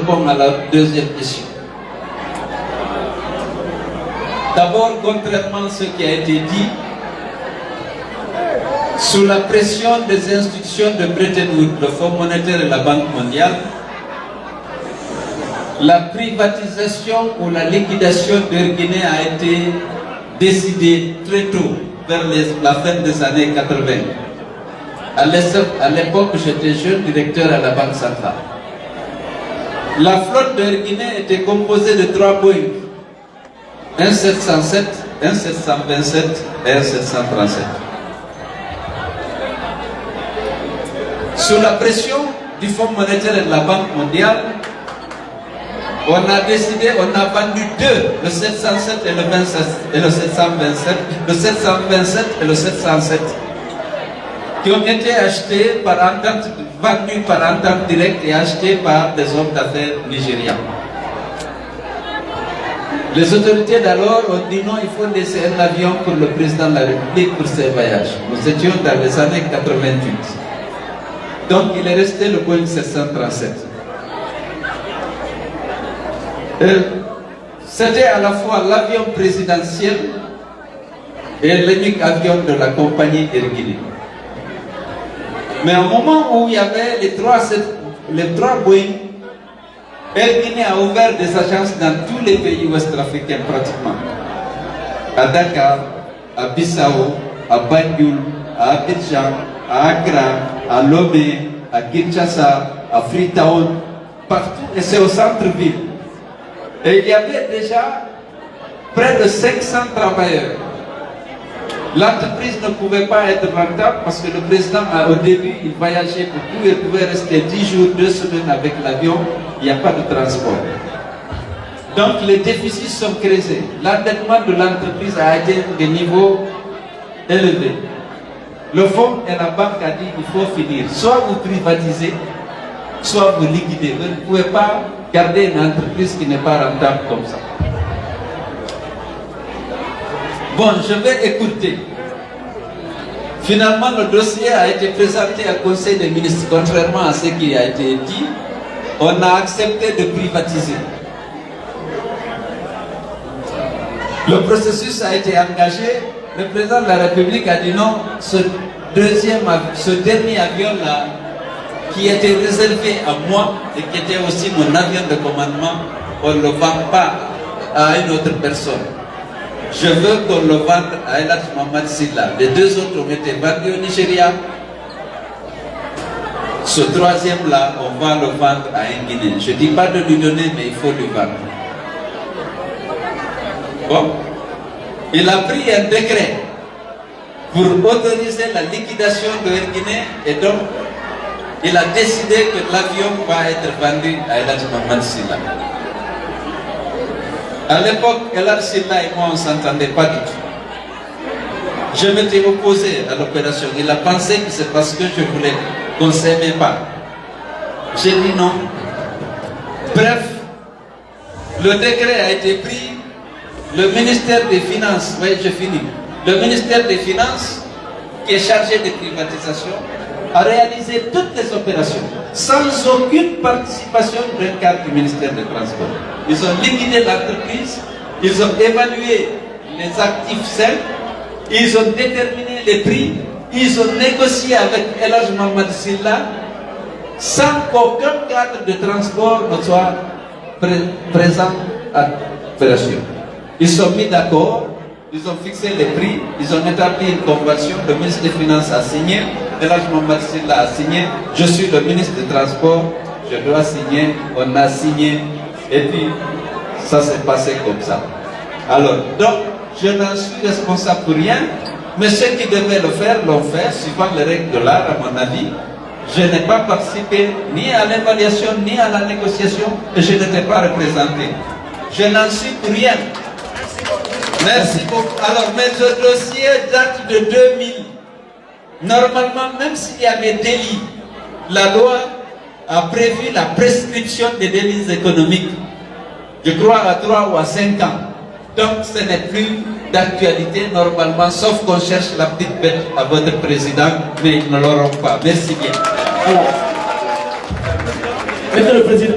réponds à la deuxième question. D'abord, contrairement à ce qui a été dit, sous la pression des institutions de Bretton Woods, le Fonds monétaire et la Banque mondiale, la privatisation ou la liquidation d'Air Guinée a été décidée très tôt, vers la fin des années 80. À l'époque, j'étais jeune directeur à la Banque centrale. La flotte d'Air Guinée était composée de 3 Boeing, un 707, un 727 et un 737. Sous la pression du Fonds monétaire et de la Banque mondiale, on a décidé, on a vendu 2, le 707 et le 727, le 727 et le 707, qui ont été achetés par entente, vendus par entente directe et achetés par des hommes d'affaires nigérians. Les autorités d'alors ont dit non, il faut laisser un avion pour le président de la République pour ses voyages. Nous étions dans les années 88. Donc il est resté le Boeing 737. C'était à la fois l'avion présidentiel et l'unique avion de la compagnie Air Guinée. Mais au moment où il y avait les trois Boeing, Air Guinée a ouvert des agences dans tous les pays ouest-africains pratiquement. À Dakar, à Bissau, à Banjul, à Abidjan, à Accra, à Lomé, à Kinshasa, à Freetown, partout, et c'est au centre-ville. Et il y avait déjà près de 500 travailleurs. L'entreprise ne pouvait pas être rentable parce que le président, au début, il voyageait beaucoup, il pouvait rester 10 jours, 2 semaines avec l'avion, il n'y a pas de transport. Donc les déficits sont creusés. L'endettement de l'entreprise a été de niveau élevé. Le fonds et la banque a dit qu'il faut finir. Soit vous privatisez, soit vous liquidez. Vous ne pouvez pas garder une entreprise qui n'est pas rentable comme ça. Bon, je vais écouter. Finalement, le dossier a été présenté au Conseil des ministres. Contrairement à ce qui a été dit, on a accepté de privatiser. Le processus a été engagé. Le président de la République a dit non, ce dernier avion-là, qui était réservé à moi et qui était aussi mon avion de commandement, on ne le vend pas à une autre personne. Je veux qu'on le vende à Eladj Mohamed Silla. Les 2 autres ont été vendus au Nigeria. Ce troisième-là, on va le vendre à un Guinéen. Je ne dis pas de lui donner, mais il faut lui vendre. Bon. Il a pris un décret pour autoriser la liquidation de Air Guinée et donc il a décidé que l'avion va être vendu à Eladj Mohamed Silla. À l'époque, Eladj Silla et moi, on ne s'entendait pas du tout. Je m'étais opposé à l'opération. Il a pensé que c'est parce que je voulais qu'on ne s'aimait pas. J'ai dit non. Bref, le décret a été pris. Le ministère des Finances, oui, je finis. Le ministère des Finances, qui est chargé de privatisation, a réalisé toutes les opérations sans aucune participation d'un cadre du ministère des Transports. Ils ont liquidé l'entreprise, ils ont évalué les actifs sains, ils ont déterminé les prix, ils ont négocié avec Eladj Mohamed Silla sans qu'aucun cadre de transport ne soit présent à l'opération. Ils sont mis d'accord, ils ont fixé les prix, ils ont établi une convention, le ministre des Finances a signé, Eladj Mohamed Silla a signé, je suis le ministre des Transports, je dois signer, on a signé, et puis ça s'est passé comme ça. Alors, donc, je n'en suis responsable pour rien, mais ceux qui devaient le faire l'ont fait, suivant les règles de l'art, à mon avis. Je n'ai pas participé ni à l'évaluation, ni à la négociation, et je n'étais pas représenté. Je n'en suis pour rien. Merci beaucoup. Alors, mais ce dossier date de 2000. Normalement, même s'il y avait délit, la loi a prévu la prescription des délits économiques. Je crois à 3 ou à 5 ans. Donc, ce n'est plus d'actualité normalement, sauf qu'on cherche la petite bête à votre président, mais ils ne l'auront pas. Merci bien. Monsieur le Président.